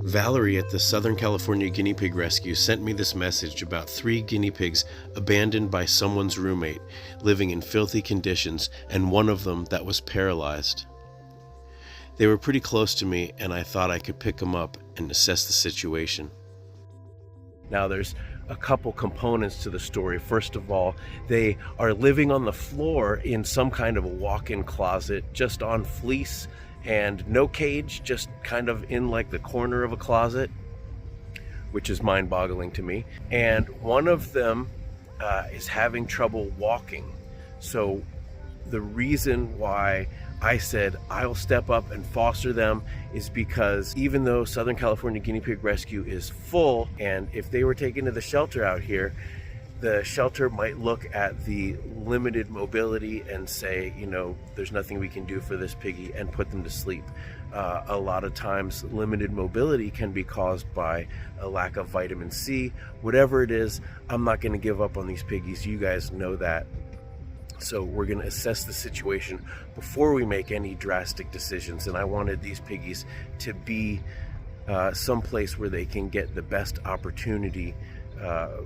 Valerie at the Southern California Guinea Pig Rescue sent me this message about 3 guinea pigs abandoned by someone's roommate, living in filthy conditions, and one of them that was paralyzed. They were pretty close to me, and I thought I could pick them up and assess the situation. Now there's a couple components to the story. First of all, they are living on the floor in some kind of a walk-in closet, just on fleece and no cage, just kind of in like the corner of a closet, which is mind-boggling to me. And one of them is having trouble walking. So the reason why I said I'll step up and foster them is because even though Southern California Guinea Pig Rescue is full, and if they were taken to the shelter out here, the shelter might look at the limited mobility and say, you know, there's nothing we can do for this piggy, and put them to sleep. A lot of times limited mobility can be caused by a lack of vitamin C. Whatever it is, I'm not going to give up on these piggies. You guys know that. So we're going to assess the situation before we make any drastic decisions. And I wanted these piggies to be someplace where they can get the best opportunity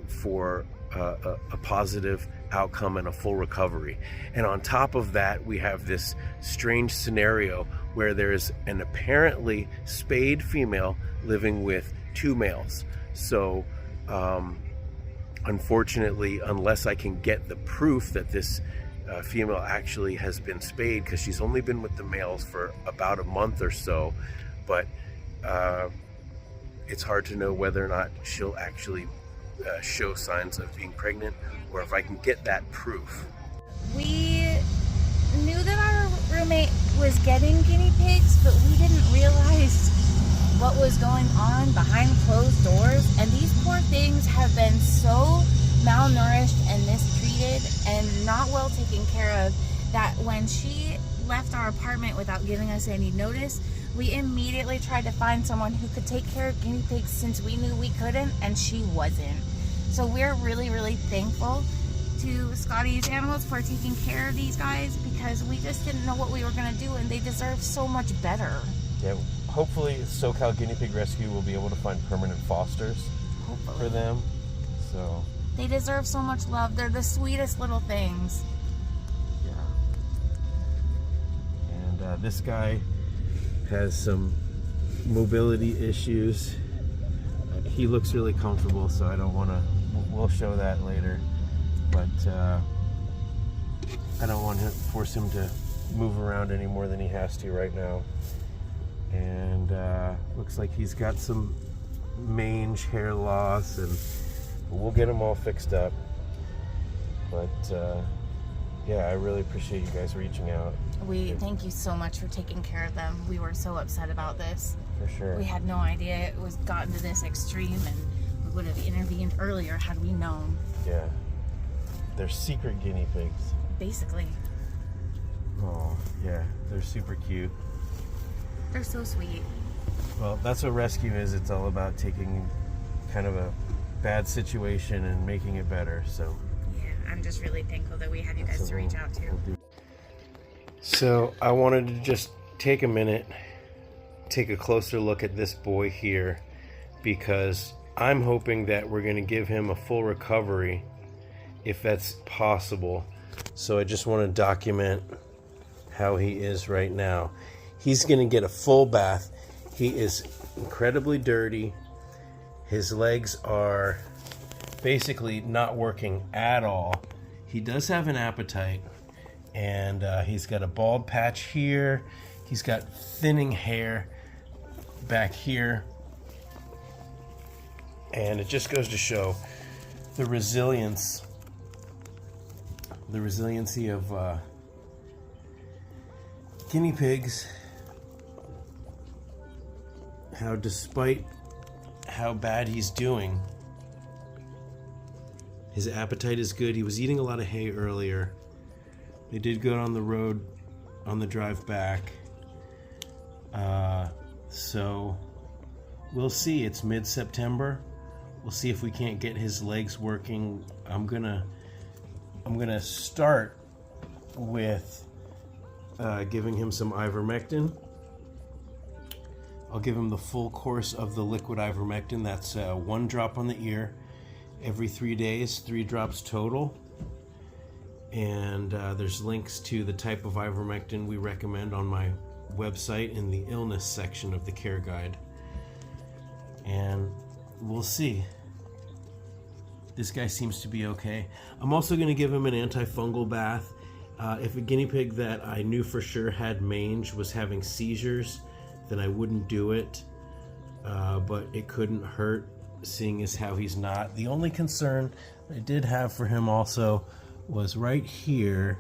for a positive outcome and a full recovery. And on top of that, we have this strange scenario where there's an apparently spayed female living with 2 males. So unfortunately, unless I can get the proof that this female actually has been spayed, because she's only been with the males for about a month or so, but it's hard to know whether or not she'll actually show signs of being pregnant, or if I can get that proof. We knew that our roommate was getting guinea pigs, but we didn't realize what was going on behind closed doors. And these poor things have been so malnourished and mistreated and not well taken care of that when she left our apartment without giving us any notice, we immediately tried to find someone who could take care of guinea pigs, since we knew we couldn't, and she wasn't. So we're really, really thankful to Scotty's Animals for taking care of these guys, because we just didn't know what we were going to do, and they deserve so much better. Yeah, hopefully SoCal Guinea Pig Rescue will be able to find permanent fosters for them. So they deserve so much love. They're the sweetest little things. Yeah. And this guy has some mobility issues. He looks really comfortable, so I don't want to, we'll show that later, but I don't want to force him to move around any more than he has to right now. And looks like he's got some mange, hair loss, and we'll get him all fixed up. But yeah, I really appreciate you guys reaching out. We thank you so much for taking care of them. We were so upset about this. For sure. We had no idea it was gotten to this extreme, and we would have intervened earlier had we known. Yeah. They're secret guinea pigs. Basically. Oh, yeah. They're super cute. They're so sweet. Well, that's what rescue is. It's all about taking kind of a bad situation and making it better. So yeah, I'm just really thankful that we had you guys to reach out to. So I wanted to just take a minute, take a closer look at this boy here, because I'm hoping that we're going to give him a full recovery if that's possible. So I just want to document how he is right now. He's going to get a full bath. He is incredibly dirty. His legs are basically not working at all. He does have an appetite, and he's got a bald patch here. He's got thinning hair back here. And it just goes to show the resiliency of guinea pigs. How despite how bad he's doing, his appetite is good. He was eating a lot of hay earlier. They did go on the road on the drive back. So we'll see. It's mid-September. We'll see if we can't get his legs working. I'm gonna start with giving him some ivermectin. I'll give him the full course of the liquid ivermectin. That's 1 drop on the ear every 3 days, 3 drops total. And there's links to the type of ivermectin we recommend on my website in the illness section of the care guide. And we'll see. This guy seems to be okay. I'm also going to give him an antifungal bath. If a guinea pig that I knew for sure had mange was having seizures, then I wouldn't do it. But it couldn't hurt, seeing as how he's not. The only concern I did have for him also was right here.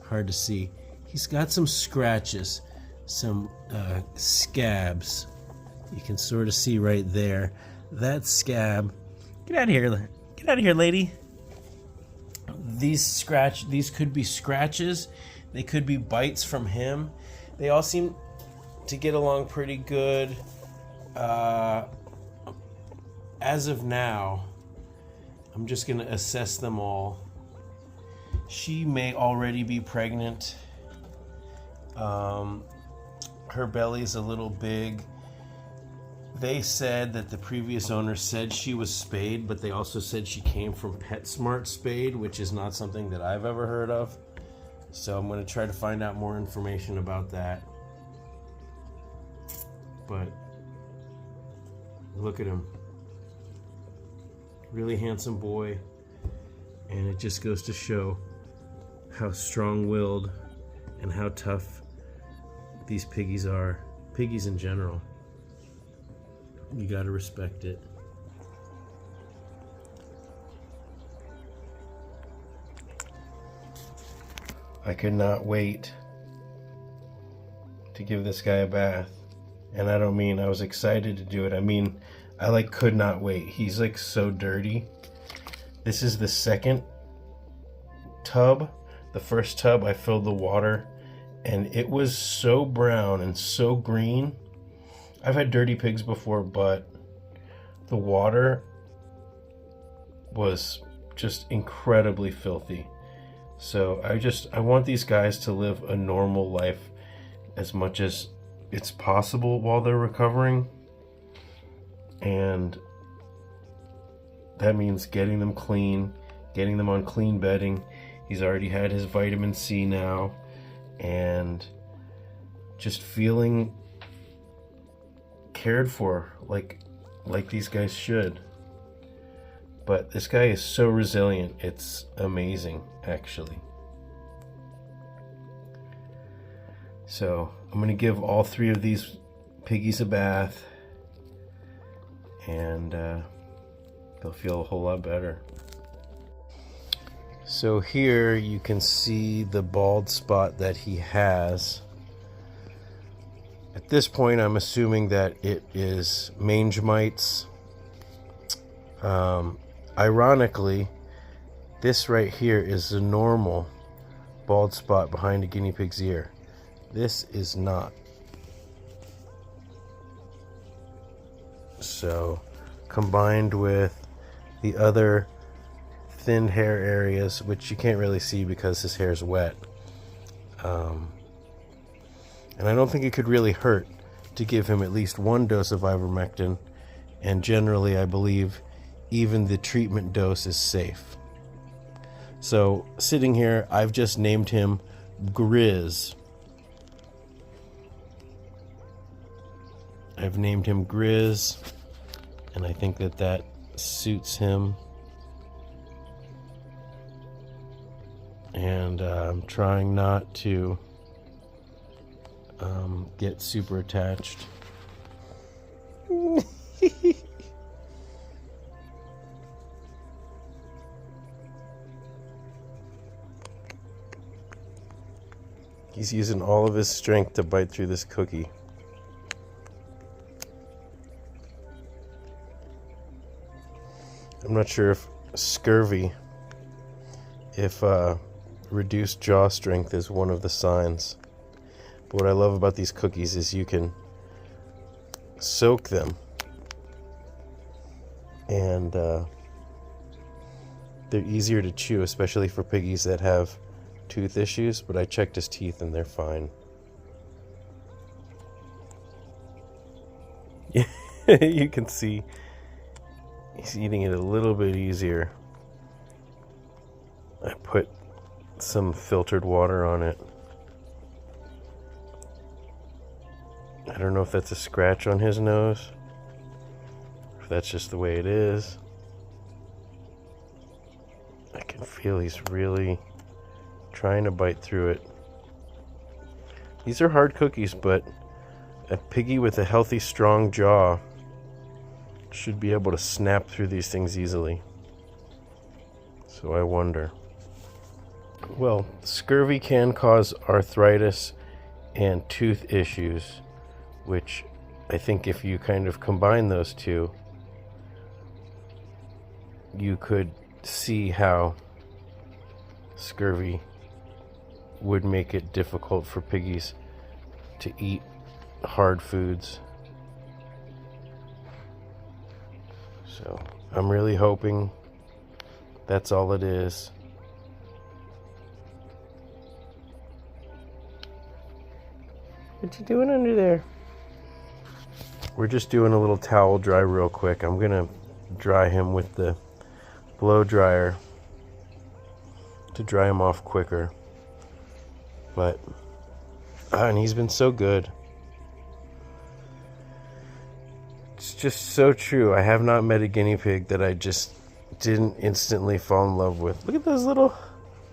Hard to see. He's got some scratches, some scabs. You can sort of see right there. That scab. Get out of here. Get out of here, lady. These could be scratches. They could be bites from him. They all seem to get along pretty good. As of now, I'm just going to assess them all. She may already be pregnant. Her belly's a little big. They said that the previous owner said she was spayed, but they also said she came from PetSmart spayed, which is not something that I've ever heard of. So I'm going to try to find out more information about that. But look at him. Really handsome boy. And it just goes to show how strong-willed and how tough these piggies are. Piggies in general. You gotta respect it. I could not wait to give this guy a bath. And I don't mean I was excited to do it. I mean, I could not wait. He's so dirty. This is the second tub. The first tub I filled the water and it was so brown and so green. I've had dirty pigs before, but the water was just incredibly filthy. So I want these guys to live a normal life as much as it's possible while they're recovering. And that means getting them clean, getting them on clean bedding. He's already had his vitamin C now, and just feeling cared for like these guys should. But this guy is so resilient, it's amazing, actually. So I'm gonna give all 3 of these piggies a bath, and they'll feel a whole lot better. So here you can see the bald spot that he has. At this point, I'm assuming that it is mange mites. Ironically, this right here is a normal bald spot behind a guinea pig's ear. This is not. So, combined with the other thin hair areas, which you can't really see because his hair is wet. And I don't think it could really hurt to give him at least 1 dose of ivermectin, and generally I believe even the treatment dose is safe. So sitting here, I've just named him Grizz. I've named him Grizz, and I think that suits him. And I'm trying not to get super attached. He's using all of his strength to bite through this cookie. I'm not sure if scurvy, if reduced jaw strength is one of the signs. But what I love about these cookies is you can soak them, and they're easier to chew, especially for piggies that have tooth issues. But I checked his teeth and they're fine. You can see he's eating it a little bit easier. I put some filtered water on it. I don't know if that's a scratch on his nose, if that's just the way it is. I can feel he's really trying to bite through it. These are hard cookies, but a piggy with a healthy, strong jaw should be able to snap through these things easily. So I wonder. Well, scurvy can cause arthritis and tooth issues, which I think if you kind of combine those two, you could see how scurvy would make it difficult for piggies to eat hard foods. So I'm really hoping that's all it is. What you doing under there? We're just doing a little towel dry real quick. I'm gonna dry him with the blow dryer to dry him off quicker. But and he's been so good. It's just so true. I have not met a guinea pig that I just didn't instantly fall in love with. Look at those little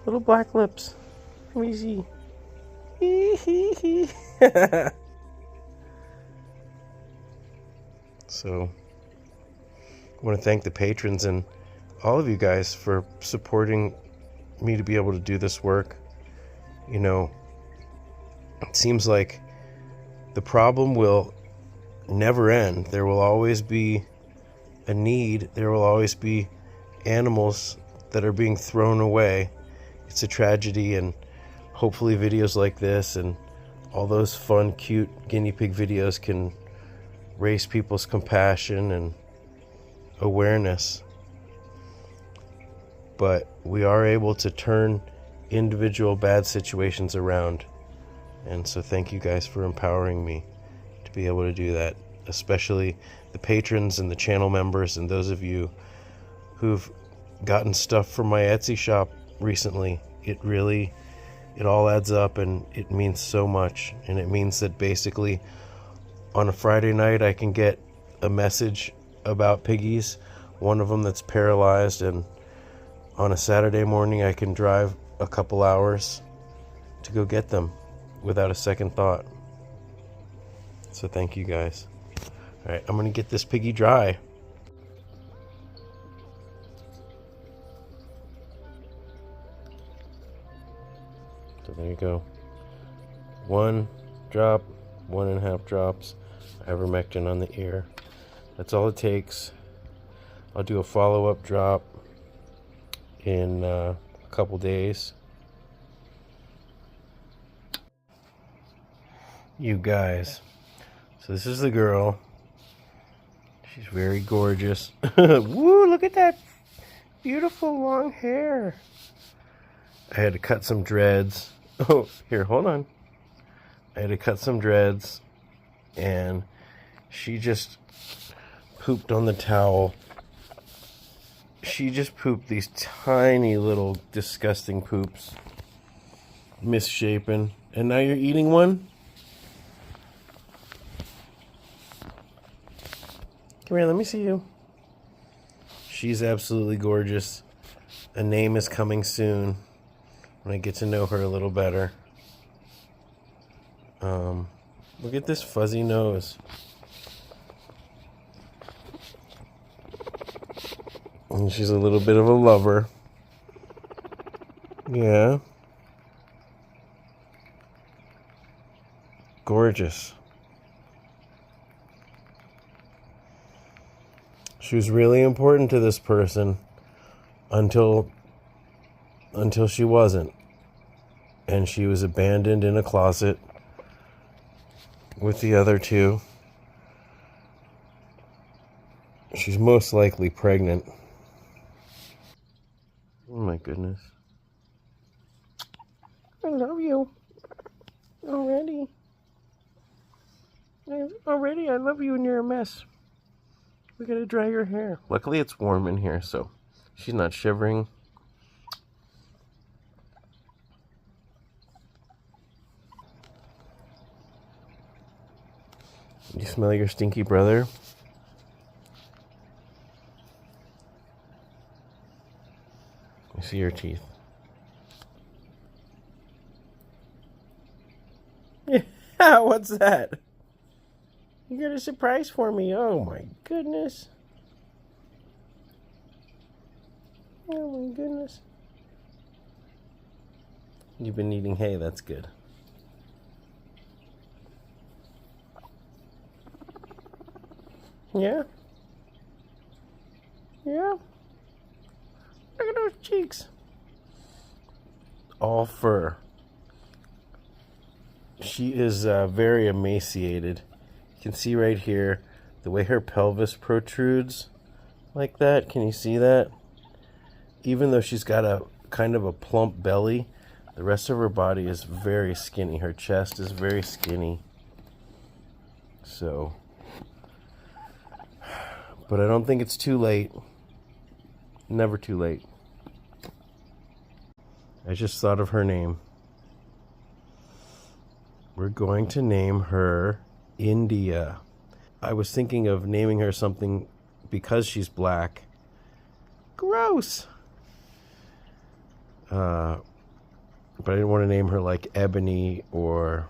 black lips. Let me see. So I want to thank the patrons and all of you guys for supporting me to be able to do this work. You know, it seems like the problem will never end. There will always be a need. There will always be animals that are being thrown away. It's a tragedy, and hopefully videos like this and all those fun, cute guinea pig videos can raise people's compassion and awareness. But we are able to turn individual bad situations around. And so thank you guys for empowering me to be able to do that, especially the patrons and the channel members and those of you who've gotten stuff from my Etsy shop recently. It all adds up, and it means so much. And it means that basically on a Friday night I can get a message about piggies, one of them that's paralyzed, and on a Saturday morning I can drive a couple hours to go get them without a second thought. So thank you guys. All right, I'm gonna get this piggy dry. So there you go. 1 drop, 1.5 drops, ivermectin on the ear. That's all it takes. I'll do a follow-up drop in a couple days. You guys. So this is the girl. She's very gorgeous. Woo, look at that beautiful long hair. I had to cut some dreads. Oh, here, hold on. I had to cut some dreads, and she just pooped on the towel. She just pooped these tiny little disgusting poops. Misshapen. And now you're eating one? Come here, let me see you. She's absolutely gorgeous. A name is coming soon when I get to know her a little better. Look at this fuzzy nose. And she's a little bit of a lover. Yeah. Gorgeous. She was really important to this person until she wasn't. And she was abandoned in a closet with the other two. She's most likely pregnant. Oh my goodness. I love you. Already I love you and you're a mess. We gotta dry her hair. Luckily it's warm in here, so she's not shivering. You smell your stinky brother? I see your teeth. Yeah, what's that? You got a surprise for me. Oh my goodness. Oh my goodness. You've been eating hay, that's good. Yeah? Yeah? Look at those cheeks. All fur. She is very emaciated. You can see right here the way her pelvis protrudes like that. Can you see that? Even though she's got a kind of a plump belly, the rest of her body is very skinny. Her chest is very skinny. So, but I don't think it's too late. Never too late. I just thought of her name. We're going to name her India. I was thinking of naming her something because she's black. Gross! But I didn't want to name her like Ebony or...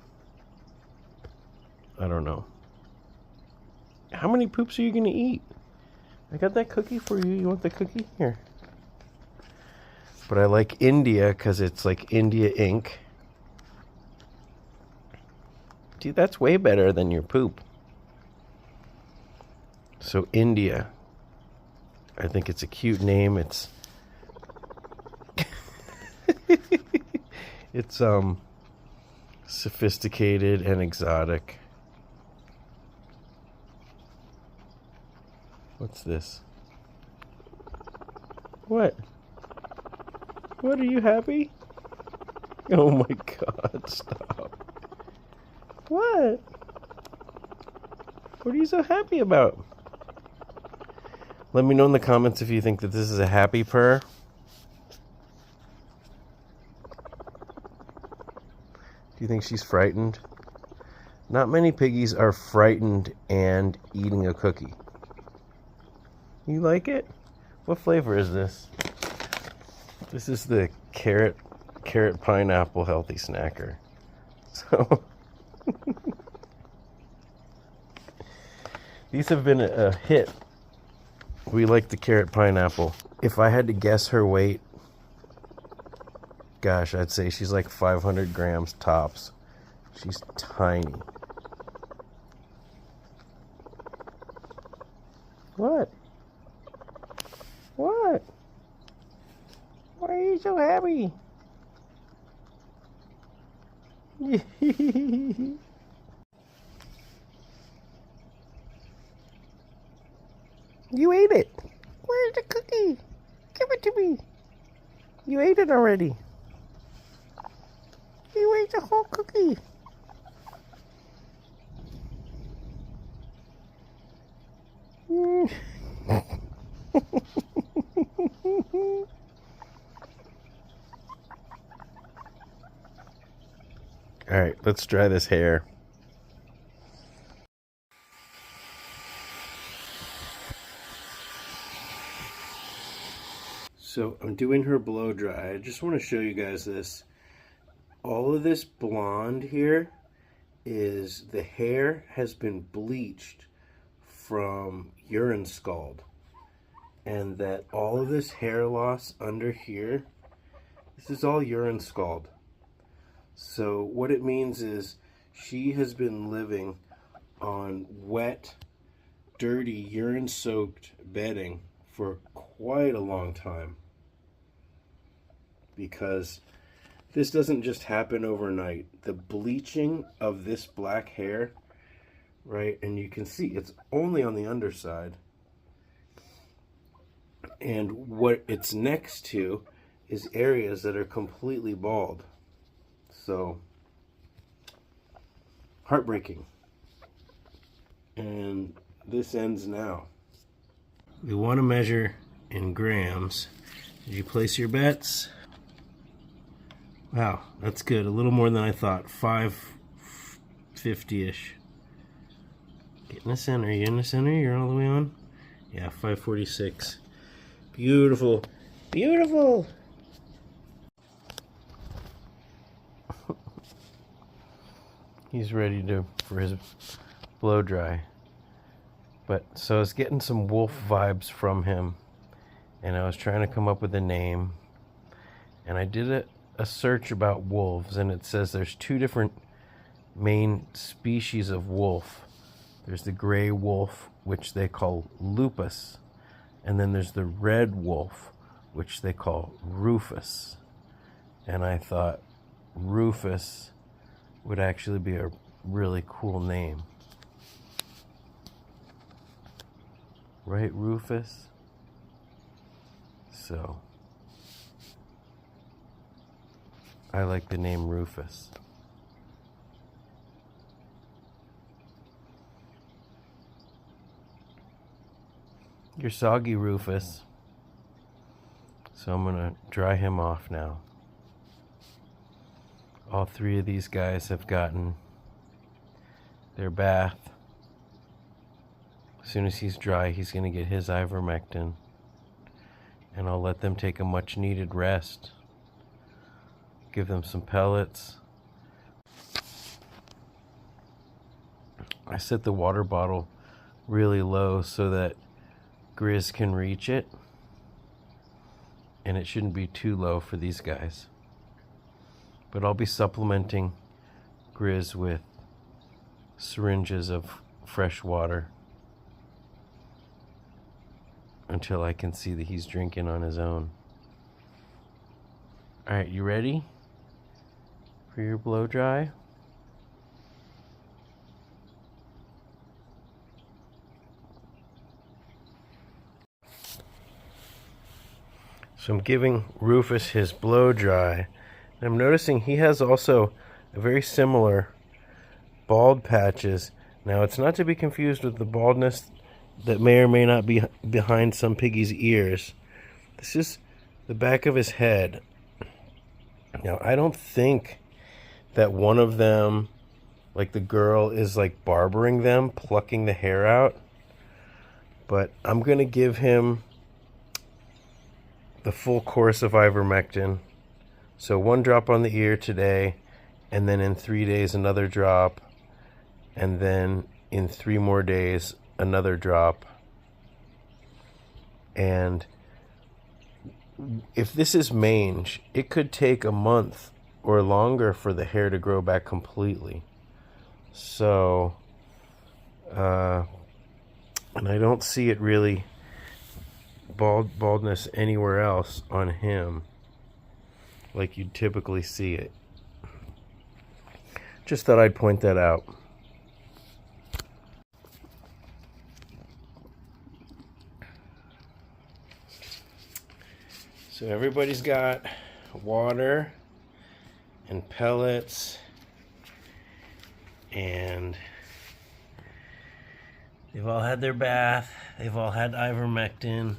I don't know. How many poops are you going to eat? I got that cookie for you. You want the cookie? Here. But I like India because it's like India ink. Dude, that's way better than your poop. So India. I think it's a cute name. It's it's sophisticated and exotic. What's this? What? What, are you happy? Oh my god, stop. What? What are you so happy about? Let me know in the comments if you think that this is a happy purr. Do you think she's frightened? Not many piggies are frightened and eating a cookie. You like it? What flavor is this? This is the carrot pineapple healthy snacker. So these have been a hit. We like the carrot pineapple. If I had to guess her weight, gosh, I'd say she's like 500 grams tops. She's tiny. What? What? Why are you so happy? You ate it. Where's the cookie? Give it to me. You ate it already. You ate the whole cookie. All right, let's dry this hair. So I'm doing her blow dry. I just want to show you guys this. All of this blonde here is the hair has been bleached from urine scald. And that all of this hair loss under here, this is all urine scald. So what it means is she has been living on wet, dirty, urine-soaked bedding for quite a long time. Because this doesn't just happen overnight. The bleaching of this black hair, right, and you can see it's only on the underside. And what it's next to is areas that are completely bald. So, heartbreaking. And this ends now. We want to measure in grams. Did you place your bets? Wow, that's good. A little more than I thought. 550-ish. Get in the center. You in the center? You're all the way on? Yeah, 546. Beautiful. Beautiful! He's ready for his blow dry. But so I was getting some wolf vibes from him, and I was trying to come up with a name, and I did a search about wolves, and it says there's two different main species of wolf. There's the gray wolf, which they call lupus, and then there's the red wolf, which they call Rufus. And I thought Rufus would actually be a really cool name. Right, Rufus? So, I like the name Rufus. You're soggy, Rufus. So I'm gonna dry him off now. All three of these guys have gotten their bath. As soon as he's dry, he's gonna get his ivermectin, and I'll let them take a much needed rest. Give them some pellets. I set the water bottle really low so that Grizz can reach it, and it shouldn't be too low for these guys. But I'll be supplementing Grizz with syringes of fresh water until I can see that he's drinking on his own. Alright, you ready for your blow dry? So I'm giving Rufus his blow dry. And I'm noticing he has also a very similar bald patches. Now, it's not to be confused with the baldness that may or may not be behind some piggies' ears. This is the back of his head. Now, I don't think that one of them, like the girl, is like barbering them, plucking the hair out. But I'm going to give him the full course of ivermectin. So 1 drop on the ear today, and then in 3 days another drop, and then in 3 more days another drop. And if this is mange, it could take a month or longer for the hair to grow back completely. So and I don't see it really baldness anywhere else on him like you'd typically see it. Just thought I'd point that out. So everybody's got water and pellets, and they've all had their bath. They've all had ivermectin.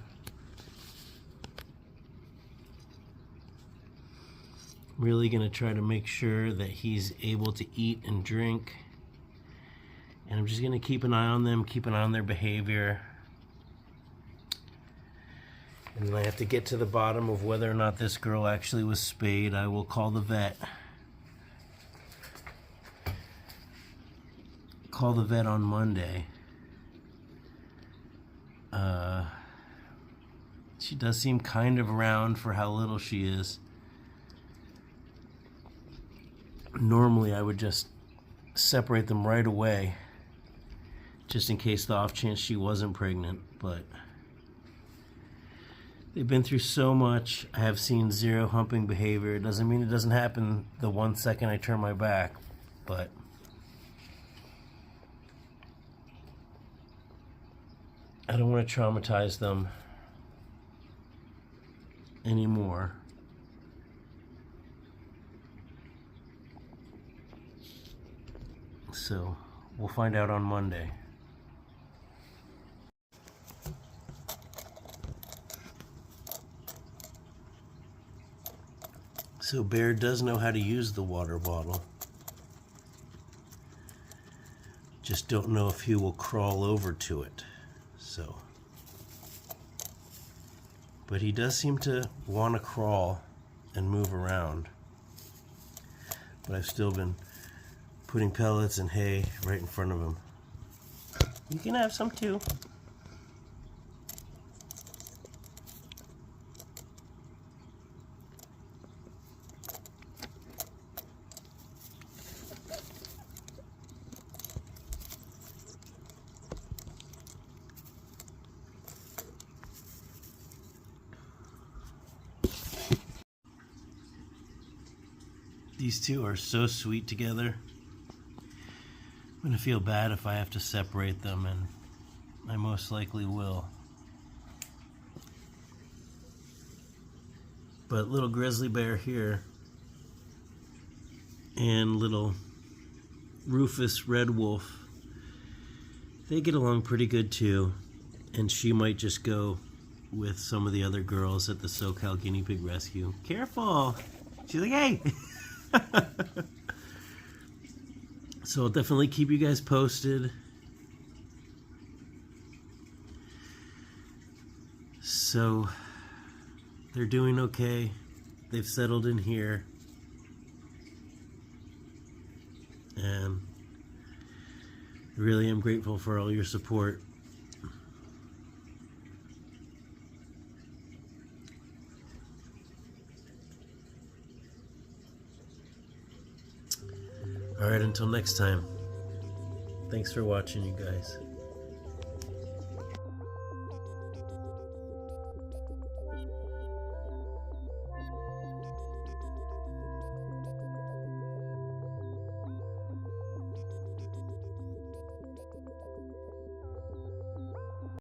Really going to try to make sure that he's able to eat and drink. And I'm just going to keep an eye on them, keep an eye on their behavior. And then I have to get to the bottom of whether or not this girl actually was spayed. I will call the vet. Call the vet on Monday. She does seem kind of around for how little she is. Normally I would just separate them right away, just in case the off chance she wasn't pregnant, but they've been through so much. I have seen zero humping behavior. It doesn't mean it doesn't happen the 1 second I turn my back, but I don't want to traumatize them anymore. So we'll find out on Monday. So Bear does know how to use the water bottle. Just don't know if he will crawl over to it. But he does seem to want to crawl and move around. But I've still been putting pellets and hay right in front of him. You can have some too. These two are so sweet together. I'm gonna feel bad if I have to separate them, and I most likely will. But little grizzly bear here and little Rufus red wolf, they get along pretty good too, and she might just go with some of the other girls at the SoCal Guinea Pig Rescue. Careful! She's like, hey! So I'll definitely keep you guys posted. So they're doing okay. They've settled in here. And I really am grateful for all your support. Alright, until next time. Thanks for watching, you guys.